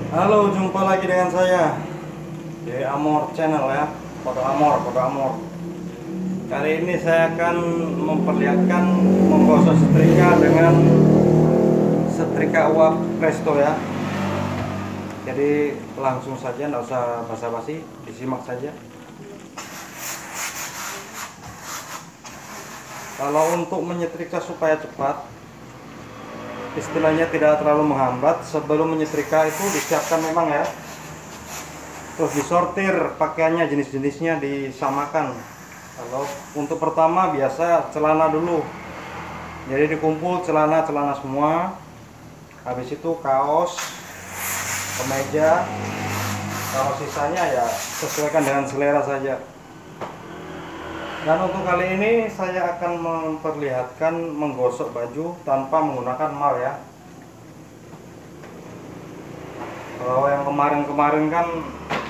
Halo, jumpa lagi dengan saya di Amor Channel ya. Foto Amor, foto Amor. Kali ini saya akan memperlihatkan menggosok setrika dengan setrika uap Presto ya. Jadi langsung saja, nggak usah basa-basi, disimak saja. Kalau untuk menyetrika supaya cepat, istilahnya tidak terlalu menghambat, sebelum menyetrika itu disiapkan memang ya. Terus disortir pakaiannya, jenis-jenisnya disamakan. Kalau untuk pertama biasa celana dulu, jadi dikumpul celana semua. Habis itu kaos, kemeja. Kalau sisanya ya sesuaikan dengan selera saja. Dan untuk kali ini saya akan memperlihatkan menggosok baju tanpa menggunakan mal ya. Kalau yang kemarin-kemarin kan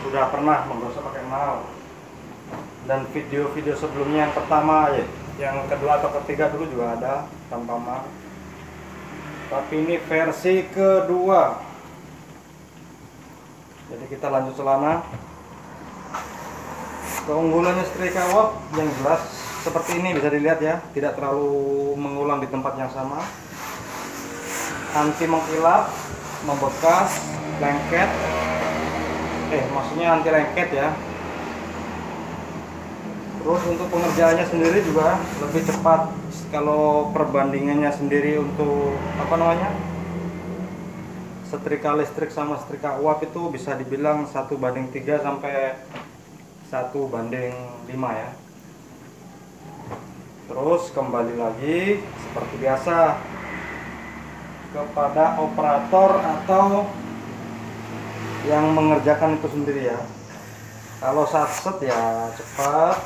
sudah pernah menggosok pakai mal. Dan video-video sebelumnya yang pertama ya, yang kedua atau ketiga dulu juga ada tanpa mal. Tapi ini versi kedua. Jadi kita lanjut celana. Keunggulannya setrika uap yang jelas seperti ini, bisa dilihat ya, tidak terlalu mengulang di tempat yang sama, anti mengkilap, membekas, lengket, maksudnya anti lengket ya. Terus untuk pengerjaannya sendiri juga lebih cepat. Kalau perbandingannya sendiri untuk setrika listrik sama setrika uap itu bisa dibilang 1:3 sampai 1:5 ya. Terus kembali lagi seperti biasa kepada operator atau yang mengerjakan itu sendiri ya. Kalau satset ya cepat,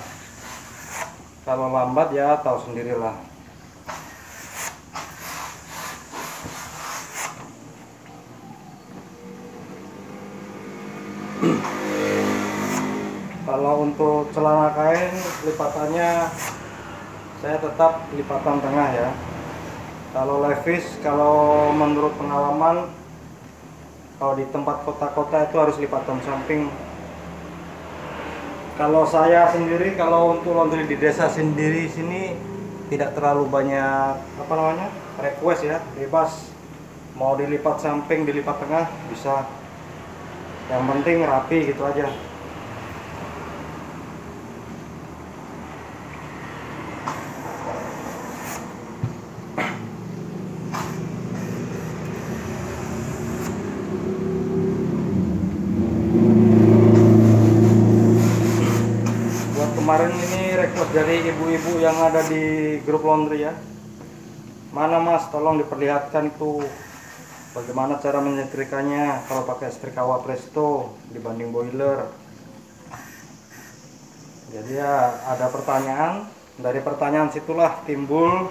kalau lambat ya tahu sendirilah. Kalau untuk celana kain lipatannya saya tetap lipatan tengah ya. Kalau levis, kalau menurut pengalaman, kalau di tempat kota-kota itu harus lipatan samping. Kalau saya sendiri, kalau untuk laundry di desa sendiri sini tidak terlalu banyak request ya, bebas. Mau dilipat samping, dilipat tengah bisa. Yang penting rapi gitu aja. Kemarin ini request dari ibu-ibu yang ada di grup laundry ya. Mana mas, tolong diperlihatkan tuh bagaimana cara menyetrikanya kalau pakai setrika uap Presto dibanding boiler. Jadi ya ada pertanyaan, dari pertanyaan situlah timbul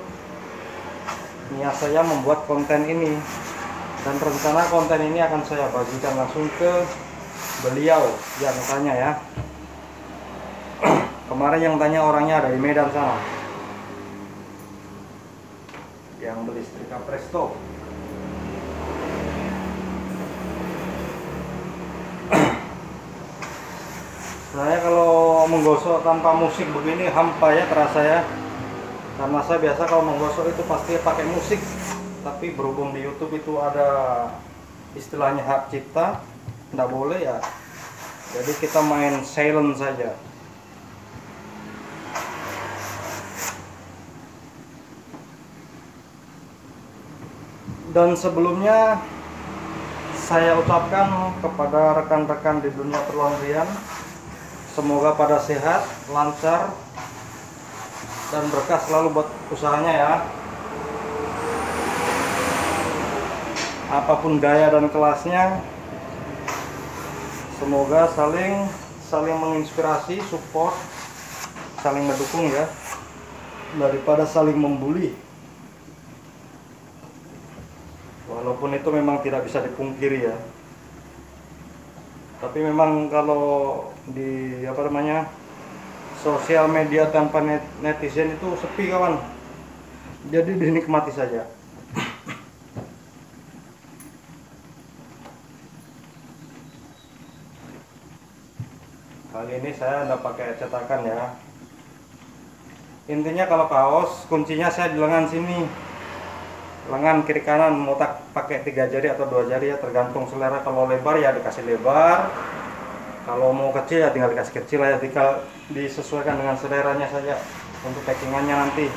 niat saya membuat konten ini. Dan rencana konten ini akan saya bagikan langsung ke beliau yang tanya ya. Kemarin yang tanya orangnya ada di Medan sana, yang beli setrika Presto. Saya kalau menggosok tanpa musik begini hampa ya terasa ya, karena saya biasa kalau menggosok itu pasti pakai musik. Tapi berhubung di YouTube itu ada istilahnya hak cipta, tidak boleh ya, jadi kita main silent saja. Dan sebelumnya saya ucapkan kepada rekan-rekan di dunia perlaundryan, semoga pada sehat, lancar, dan berkah selalu buat usahanya ya. Apapun gaya dan kelasnya, semoga saling menginspirasi, support, saling mendukung ya, daripada saling membuli. Walaupun itu memang tidak bisa dipungkiri ya. Tapi memang kalau di sosial media tanpa netizen itu sepi kawan. Jadi dinikmati saja. Kali ini saya nggak pakai cetakan ya. Intinya kalau kaos kuncinya saya di lengan sini, lengan kiri kanan, mau tak pakai 3 jari atau 2 jari ya, tergantung selera. Kalau lebar ya dikasih lebar, kalau mau kecil ya tinggal dikasih kecil ya, tinggal disesuaikan dengan seleranya saja untuk packingannya nanti.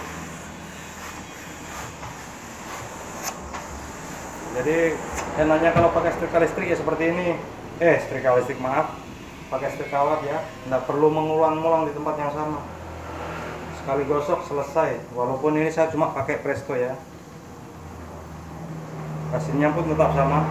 Jadi enaknya kalau pakai setrika listrik ya seperti ini. Setrika listrik, maaf, pakai setrika kawat ya, nggak perlu mengulang-ulang di tempat yang sama, sekali gosok selesai. Walaupun ini saya cuma pakai Presto ya, hasilnya pun tetap sama.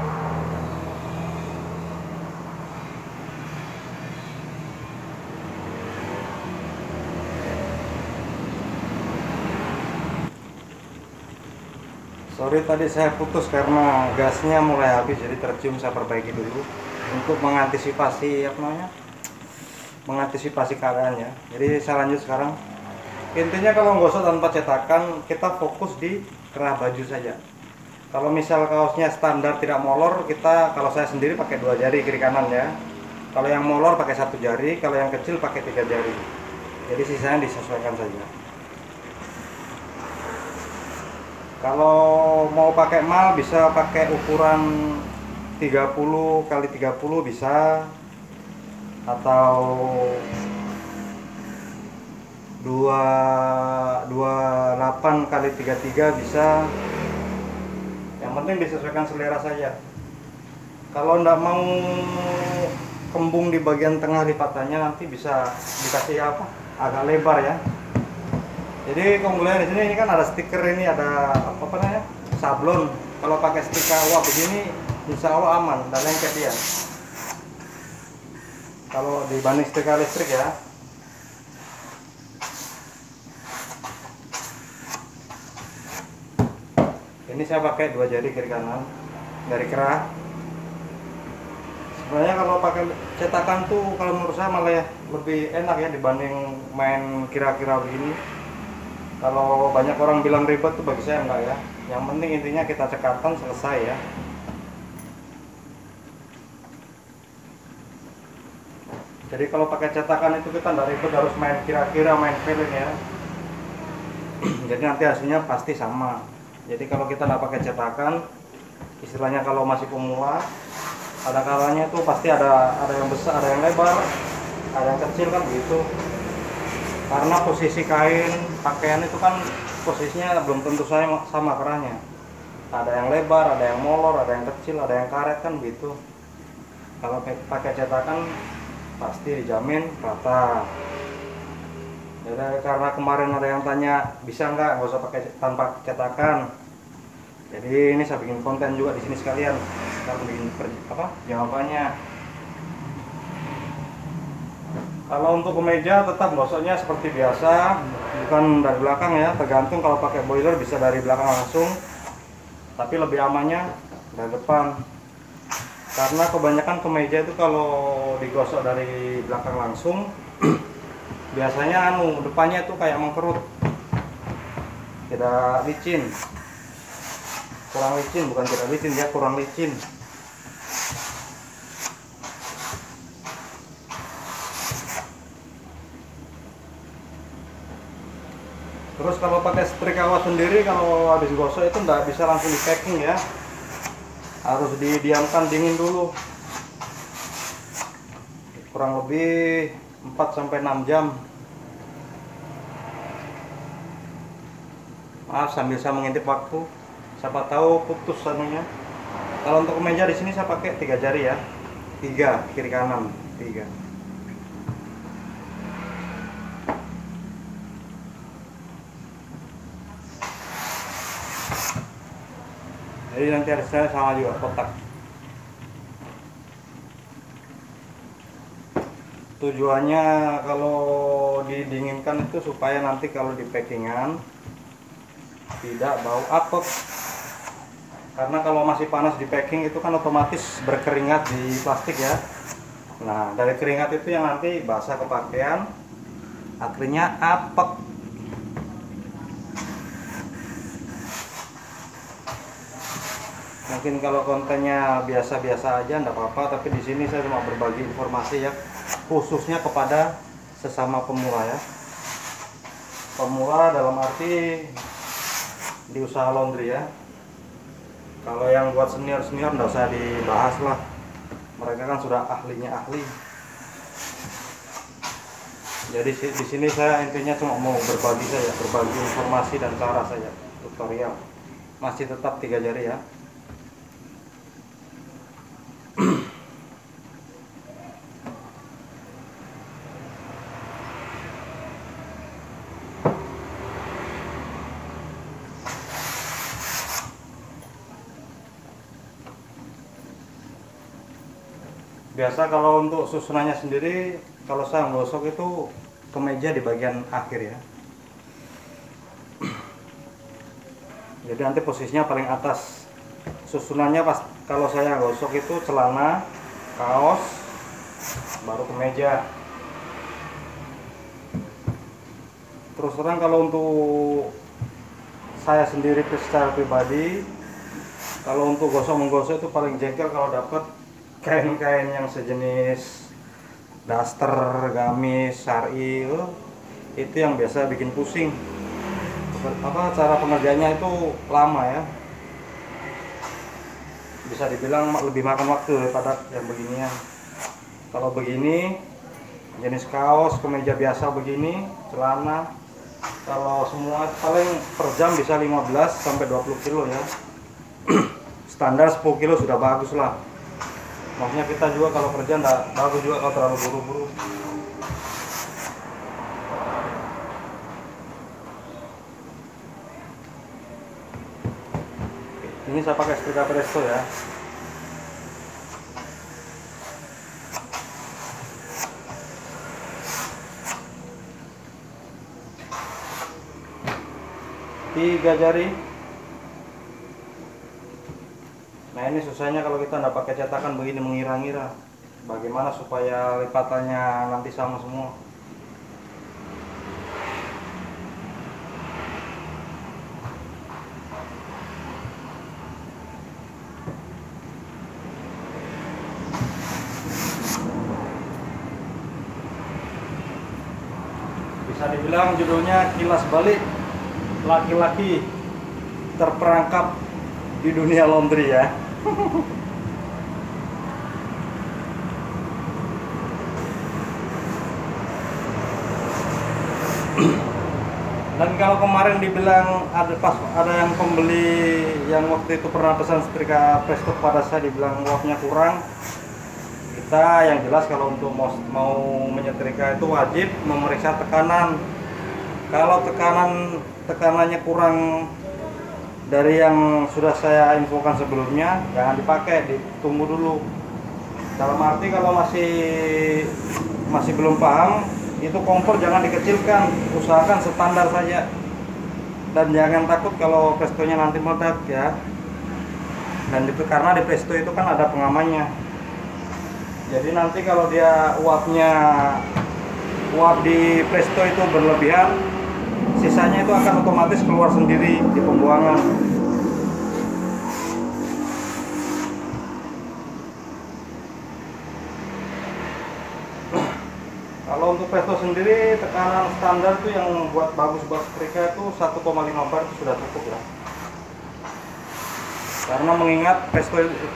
Sorry tadi saya putus karena gasnya mulai habis, jadi tercium, saya perbaiki dulu untuk mengantisipasi apa namanya, mengantisipasi keadaannya. Jadi saya lanjut sekarang. Intinya kalau gosok tanpa cetakan, kita fokus di kerah baju saja. Kalau misal kaosnya standar tidak molor, kita, kalau saya sendiri pakai 2 jari kiri kanan ya. Kalau yang molor pakai 1 jari, kalau yang kecil pakai 3 jari. Jadi sisanya disesuaikan saja. Kalau mau pakai mal bisa pakai ukuran 30 kali 30 bisa, atau 28 kali 33 bisa. Yang penting disesuaikan selera saja. Kalau ndak mau kembung di bagian tengah lipatannya, nanti bisa dikasih apa, agak lebar ya. Jadi keunggulan di sini, ini kan ada stiker, ini ada apa namanya, sablon. Kalau pakai stiker wah begini, insya Allah aman dan lengket dia. Kalau dibanding stiker listrik ya. Ini saya pakai 2 jari kiri kanan dari kerah. Sebenarnya kalau pakai cetakan tuh kalau menurut saya malah ya lebih enak ya dibanding main kira-kira begini. Kalau banyak orang bilang ribet tuh, bagi saya enggak ya. Yang penting intinya kita cekatan selesai ya. Jadi kalau pakai cetakan itu kita enggak ribet harus main kira-kira, main feeling ya. Jadi nanti hasilnya pasti sama. Jadi kalau kita nggak pakai cetakan, istilahnya kalau masih pemula, ada kalanya tuh pasti ada yang besar, ada yang lebar, ada yang kecil kan begitu. Karena posisi kain pakaian itu kan posisinya belum tentu sama kerahnya. Ada yang lebar, ada yang molor, ada yang kecil, ada yang karet kan begitu. Kalau pakai cetakan pasti dijamin rata. Jadi karena kemarin ada yang tanya bisa nggak usah pakai tanpa cetakan. Jadi ini saya bikin konten juga di sini sekalian. Kita bikin jawabannya. Kalau untuk kemeja tetap gosoknya seperti biasa, bukan dari belakang ya. Tergantung, kalau pakai boiler bisa dari belakang langsung, tapi lebih amannya dari depan. Karena kebanyakan kemeja itu kalau digosok dari belakang langsung, biasanya depannya itu kayak mengkerut, tidak licin, kurang licin, bukan tidak licin ya, kurang licin. Terus kalau pakai strik kawat sendiri, kalau habis gosok itu nggak bisa langsung di packing ya, harus didiamkan dingin dulu, kurang lebih 4-6 jam. Maaf sambil saya mengintip waktu, siapa tahu putus sanunya. Kalau untuk kemeja di sini saya pakai 3 jari ya, 3 kiri kanan, 3. Jadi nanti hasilnya sama juga, kotak. Tujuannya kalau didinginkan itu supaya nanti kalau di packingan tidak bau apek. Karena kalau masih panas di packing itu kan otomatis berkeringat di plastik ya. Nah dari keringat itu yang nanti basah ke pakaian, akhirnya apek. Mungkin kalau kontennya biasa-biasa aja enggak apa-apa, tapi di sini saya cuma berbagi informasi ya. khususnya kepada sesama pemula ya. Pemula dalam arti di usaha laundry ya. Kalau yang buat senior-senior nggak usah dibahas lah, mereka kan sudah ahlinya ahli. Jadi di sini saya intinya cuma mau berbagi informasi dan cara saja, tutorial. Masih tetap 3 jari ya. Biasa kalau untuk susunannya sendiri, kalau saya menggosok itu kemeja di bagian akhir ya. Jadi nanti posisinya paling atas. Susunannya pas kalau saya gosok itu celana, kaos, baru kemeja. Terus terang kalau untuk saya sendiri secara pribadi, kalau untuk gosok-menggosok itu paling jengkel kalau dapat kain-kain yang sejenis daster, gamis, syari, itu yang biasa bikin pusing. Cara pengerjaannya itu lama ya, bisa dibilang lebih makan waktu daripada yang beginian. Kalau begini jenis kaos, kemeja biasa begini, celana, kalau semua paling per jam bisa 15 sampai 20 kilo ya. Standar 10 kilo sudah bagus lah. Maksudnya kita juga kalau kerja nggak bagus juga kalau terlalu buru-buru. Ini saya pakai setrika Presto ya. Tiga jari. Nah ini susahnya kalau kita nggak pakai cetakan begini, mengira-ngira bagaimana supaya lipatannya nanti sama semua. Bisa dibilang judulnya kilas balik laki-laki terperangkap di dunia laundry ya. Dan kalau kemarin dibilang ada yang pembeli yang waktu itu pernah pesan setrika Presto pada saya, dibilang uapnya kurang, kita yang jelas kalau untuk mau menyetrika itu wajib memeriksa tekanan. Kalau tekanannya kurang dari yang sudah saya infokan sebelumnya, jangan dipakai, ditunggu dulu. Dalam arti kalau masih belum paham, itu kompor jangan dikecilkan, usahakan standar saja. Dan jangan takut kalau Prestonya nanti meledak ya. Dan karena di Presto itu kan ada pengamannya. Jadi nanti kalau dia uap di Presto itu berlebihan, sisanya itu akan otomatis keluar sendiri di pembuangan. Kalau untuk Presto sendiri, tekanan standar itu yang buat bagus buat setrika itu 1,5 bar itu sudah cukup ya. Karena mengingat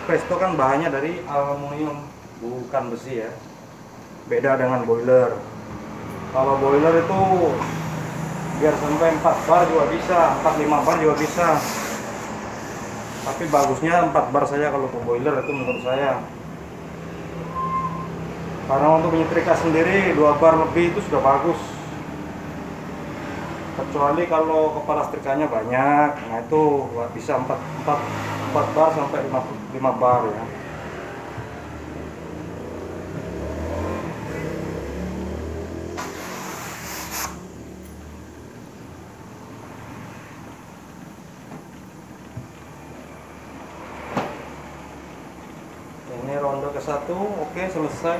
Presto kan bahannya dari aluminium, bukan besi ya. Beda dengan boiler. Kalau boiler itu biar sampai 4 bar juga bisa, 4-5 bar juga bisa. Tapi bagusnya 4 bar saja kalau untuk boiler itu menurut saya. Karena untuk menyetrika sendiri 2 bar lebih itu sudah bagus. Kecuali kalau kepala setrikanya banyak, nah itu bisa 4 bar sampai 5 bar ya. Ini ronde ke-1, oke, selesai.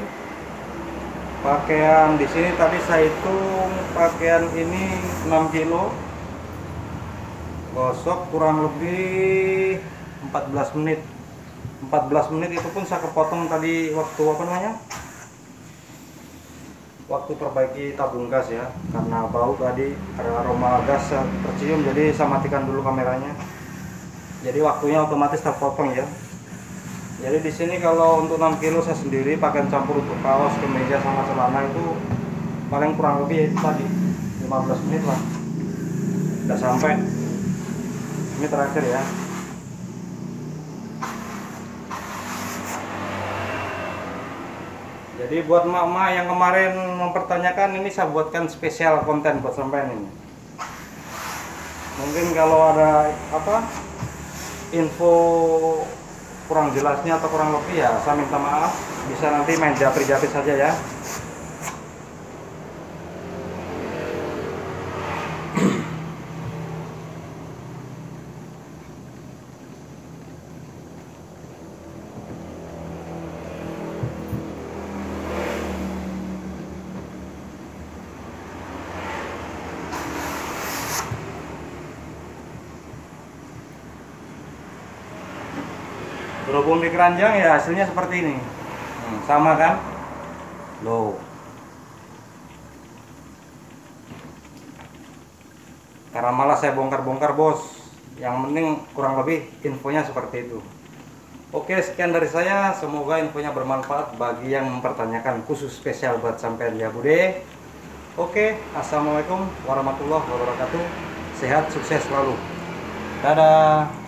Pakaian di sini tadi saya hitung pakaian ini 6 kilo. Gosok kurang lebih 14 menit. 14 menit itu pun saya kepotong tadi waktu waktu perbaiki tabung gas ya, karena bau tadi ada aroma gas yang tercium, jadi saya matikan dulu kameranya. Jadi waktunya otomatis terpotong ya. Jadi di sini kalau untuk 6 kilo saya sendiri pakai campur untuk kaos, kemeja sama celana itu paling kurang lebih tadi 15 menit lah. Udah sampai. Ini terakhir ya. Jadi buat emak-emak yang kemarin mempertanyakan, ini saya buatkan spesial konten buat sampean ini. Mungkin kalau ada info kurang jelasnya atau kurang lebih ya saya minta maaf, bisa nanti main japri-japri saja ya. Berhubung di keranjang ya hasilnya seperti ini. Sama kan? Loh. Karena malah saya bongkar-bongkar bos. Yang penting kurang lebih infonya seperti itu. Oke, sekian dari saya. Semoga infonya bermanfaat bagi yang mempertanyakan, khusus spesial buat sampean ya Bude. Oke, assalamualaikum warahmatullahi wabarakatuh. Sehat, sukses selalu. Dadah.